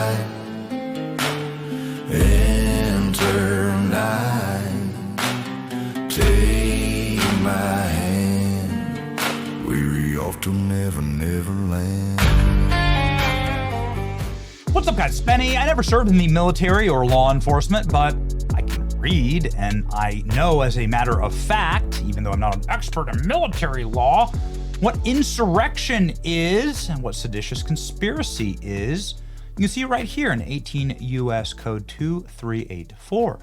light, enter night, take my hand, weary off to never, never land. What's up, guys? It's Benny. I never served in the military or law enforcement, but I can read, and I know as a matter of fact, even though I'm not an expert in military law, what insurrection is and what seditious conspiracy is. You can see it right here in 18 U.S. Code 2384.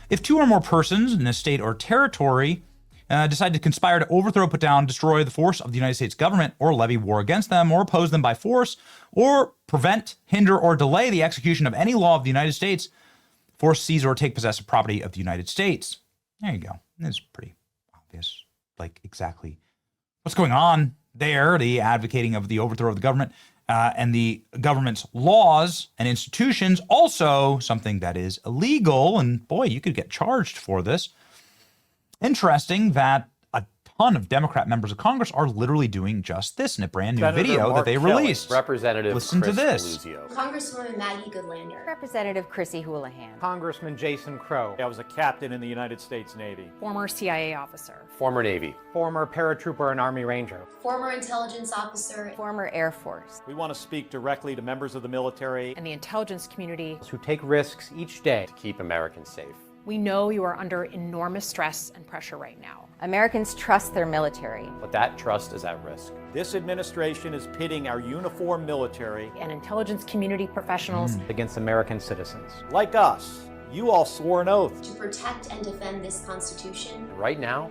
If two or more persons in a state or territory decide to conspire to overthrow, put down, destroy the force of the United States government, or levy war against them, or oppose them by force, or prevent, hinder, or delay the execution of any law of the United States, force, seize, or take possessive property of the United States. There you go. It's pretty obvious, like exactly what's going on there, the advocating of the overthrow of the government and the government's laws and institutions, also something that is illegal. And boy, you could get charged for this. Interesting that a ton of Democrat members of Congress are literally doing just this in a brand new video that they released. Representative Listen to this. Congresswoman Maggie Goodlander. Representative Chrissy Houlihan. Congressman Jason Crow. I was a captain in the United States Navy. Former CIA officer. Former Navy. Former paratrooper and Army Ranger. Former intelligence officer. Former Air Force. We want to speak directly to members of the military And the intelligence community. Who take risks each day To keep Americans safe. We know you are under enormous stress and pressure right now. Americans trust their military. But that trust is at risk. This administration is pitting our uniformed military And intelligence community professionals. against American citizens. like us. You all swore an oath. To protect and defend this Constitution. And right now,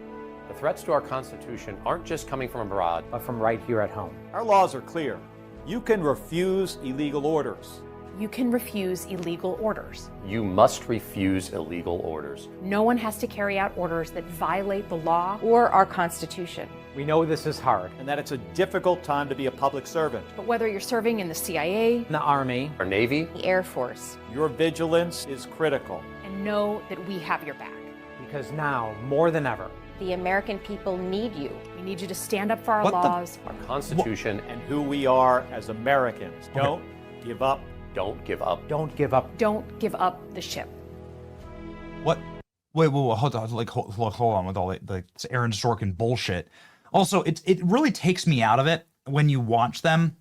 the threats to our Constitution aren't just coming from abroad, But from right here at home. Our laws are clear. You can refuse illegal orders. You can refuse illegal orders. you must refuse illegal orders. No one has to carry out orders that violate the law. Or our Constitution. We know this is hard. And that it's a difficult time to be a public servant. But whether you're serving in the CIA, In the Army, Our Navy, The Air Force. Your vigilance is critical. and know that we have your back. because now, more than ever, The American people need you. We need you to stand up for our What the- laws. our Constitution, And who we are as Americans. Don't give up. don't give up. don't give up. Don't give up the ship. What? Wait, hold on. Like, hold on with all the Aaron Sorkin bullshit. Also, it really takes me out of it when you watch them.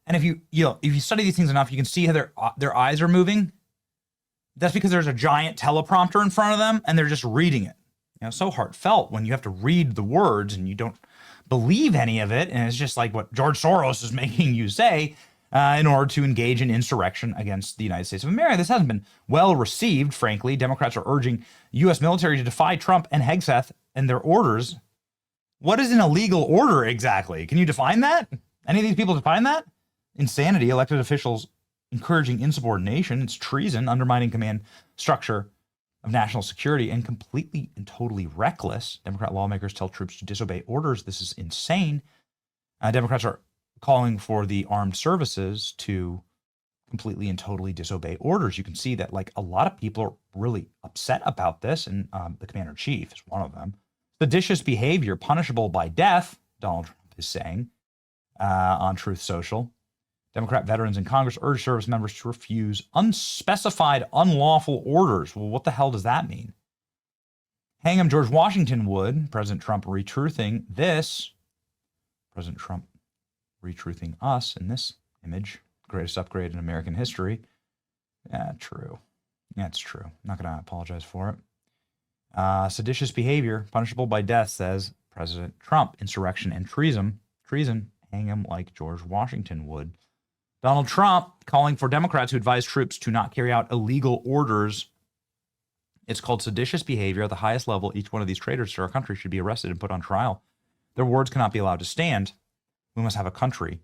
And if you study these things enough, you can see how their eyes are moving. That's because there's a giant teleprompter in front of them, and they're just reading it. So heartfelt when you have to read the words and you don't believe any of it, and it's just like what George Soros is making you say. In order to engage in insurrection against the United States of America. This hasn't been well received, frankly. Democrats are urging U.S. military to defy Trump and Hegseth and their orders. What is an illegal order exactly? Can you define that? Any of these people define that? Insanity, elected officials encouraging insubordination. It's treason, undermining command structure of national security, and completely and totally reckless. Democrat lawmakers tell troops to disobey orders. This is insane. Democrats are calling for the armed services to completely and totally disobey orders. You can see that like a lot of people are really upset about this, and the commander-in-chief is one of them. Seditious behavior punishable by death, Donald Trump is saying on Truth Social. Democrat veterans in Congress urge service members to refuse unspecified unlawful orders. Well, what the hell does that mean? Hang him, George Washington would. President Trump retruthing this. President Trump retruthing us in this image. Greatest upgrade in American history. Yeah, true. That's true. I'm not going to apologize for it. Seditious behavior, punishable by death, says President Trump. Insurrection and treason. Hang him like George Washington would. Donald Trump calling for Democrats who advise troops to not carry out illegal orders. It's called seditious behavior. At the highest level, each one of these traitors to our country should be arrested and put on trial. Their words cannot be allowed to stand. We must have a country.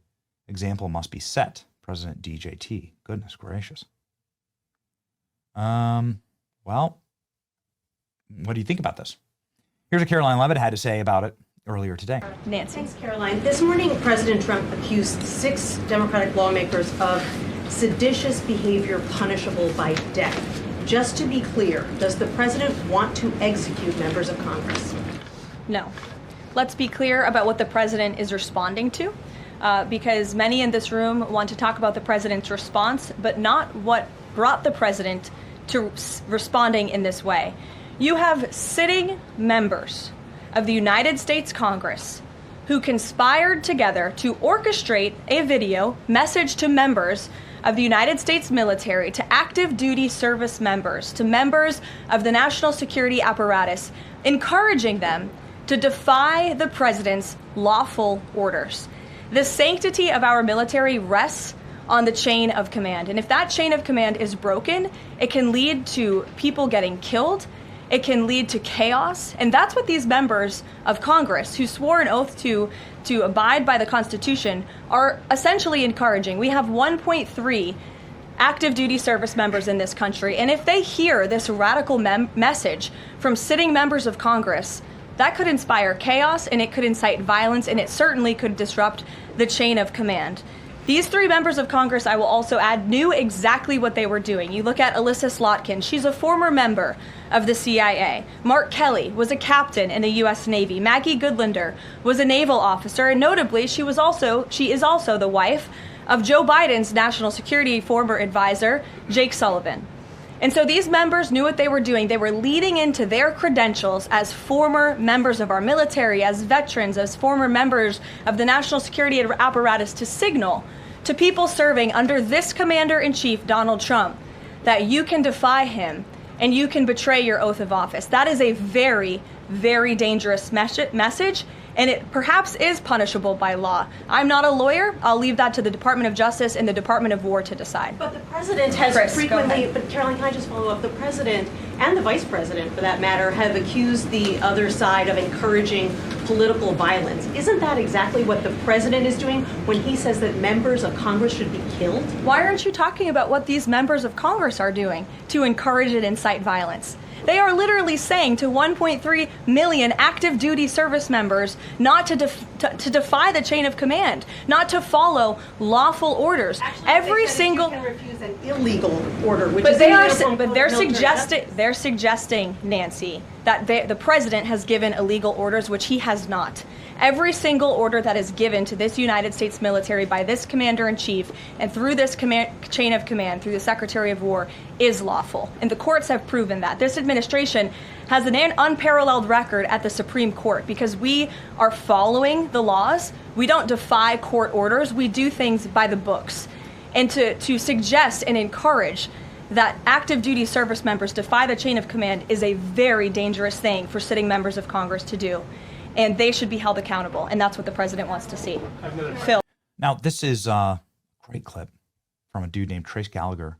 Example must be set. President DJT. Goodness gracious. Well, what do you think about this? Here's what Caroline Levitt had to say about it earlier today. Nancy. Thanks, Caroline. This morning, President Trump accused 6 Democratic lawmakers of seditious behavior punishable by death. Just to be clear, does the president want to execute members of Congress? No. Let's be clear about what the president is responding to. because many in this room want to talk about the president's response, but not what brought the president to responding in this way. You have sitting members of the United States Congress who conspired together to orchestrate a video message to members of the United States military, to active duty service members, to members of the national security apparatus, encouraging them to defy the president's lawful orders. The sanctity of our military rests on the chain of command. And if that chain of command is broken, it can lead to people getting killed. It can lead to chaos. And that's what these members of Congress who swore an oath to abide by the Constitution are essentially encouraging. We have 1.3 active duty service members in this country. And if they hear this radical message from sitting members of Congress, that could inspire chaos, and it could incite violence, and it certainly could disrupt the chain of command. These three members of Congress, I will also add, knew exactly what they were doing. You look at Alyssa Slotkin. She's a former member of the CIA. Mark Kelly was a captain in the U.S. Navy. Maggie Goodlander was a naval officer, and notably, she is also the wife of Joe Biden's national security former advisor, Jake Sullivan. And so these members knew what they were doing. They were leading into their credentials as former members of our military, as veterans, as former members of the national security apparatus to signal to people serving under this commander-in-chief, Donald Trump, that you can defy him and you can betray your oath of office. That is a very, very dangerous message, and it perhaps is punishable by law. I'm not a lawyer. I'll leave that to the Department of Justice and the Department of War to decide. But the president has frequently, but Caroline, can I just follow up? The president and the vice president, for that matter, have accused the other side of encouraging political violence. Isn't that exactly what the president is doing when he says that members of Congress should be killed? Why aren't you talking about what these members of Congress are doing to encourage and incite violence? They are literally saying to 1.3 million active duty service members not to defy the chain of command, not to follow lawful orders. Actually, every single you can refuse an illegal order, which but is they're suggesting, Nancy, that the president has given illegal orders, which he has not. Every single order that is given to this United States military by this commander-in-chief and through this chain of command, through the Secretary of War, is lawful. And the courts have proven that. This administration has an unparalleled record at the Supreme Court because we are following the laws. We don't defy court orders. We do things by the books. And to suggest and encourage that active duty service members defy the chain of command is a very dangerous thing for sitting members of Congress to do. And they should be held accountable. And that's what the president wants to see. Phil. Now, this is a great clip from a dude named Trace Gallagher,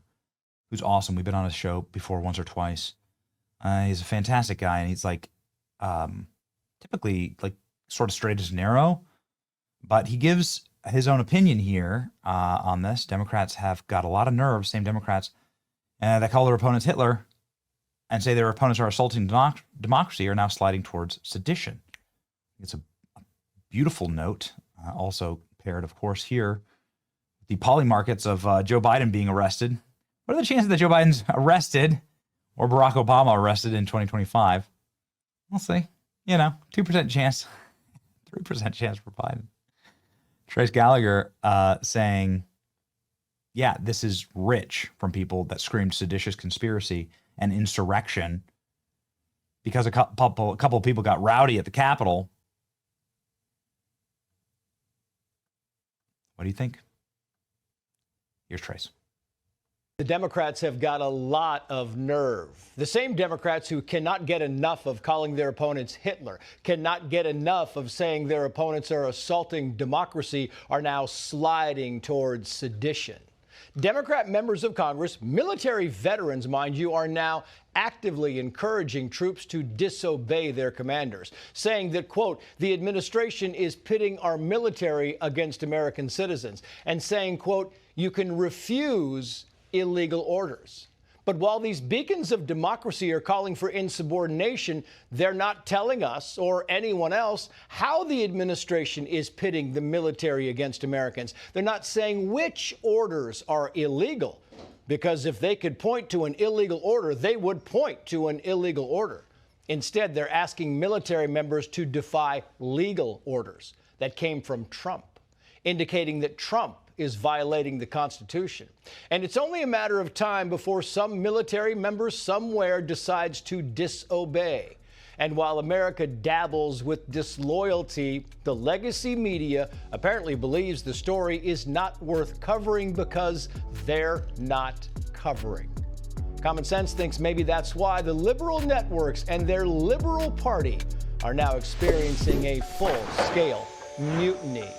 who's awesome. We've been on his show before once or twice. He's a fantastic guy, and he's like typically like sort of straight as narrow, but he gives his own opinion here on this. Democrats have got a lot of nerve, same Democrats, that call their opponents Hitler and say their opponents are assaulting democracy are now sliding towards sedition. It's a beautiful note, also paired, of course, here with the polymarkets of Joe Biden being arrested. What are the chances that Joe Biden's arrested or Barack Obama arrested in 2025? We'll see. 2% chance, 3% chance for Biden. Trace Gallagher saying, yeah, this is rich from people that screamed seditious conspiracy and insurrection because a couple of people got rowdy at the Capitol. What do you think? Here's Trace. The Democrats have got a lot of nerve. The same Democrats who cannot get enough of calling their opponents Hitler, cannot get enough of saying their opponents are assaulting democracy, are now sliding towards sedition. Democrat members of Congress, military veterans, mind you, are now actively encouraging troops to disobey their commanders, saying that, quote, the administration is pitting our military against American citizens, and saying, quote, you can refuse illegal orders. But while these beacons of democracy are calling for insubordination, they're not telling us or anyone else how the administration is pitting the military against Americans. They're not saying which orders are illegal, because if they could point to an illegal order, they would point to an illegal order. Instead, they're asking military members to defy legal orders that came from Trump. indicating that Trump is violating the Constitution. And it's only a matter of time before some military member somewhere decides to disobey. And while America dabbles with disloyalty, the legacy media apparently believes the story is not worth covering because they're not covering. Common Sense thinks maybe that's why the liberal networks and their liberal party are now experiencing a full-scale mutiny.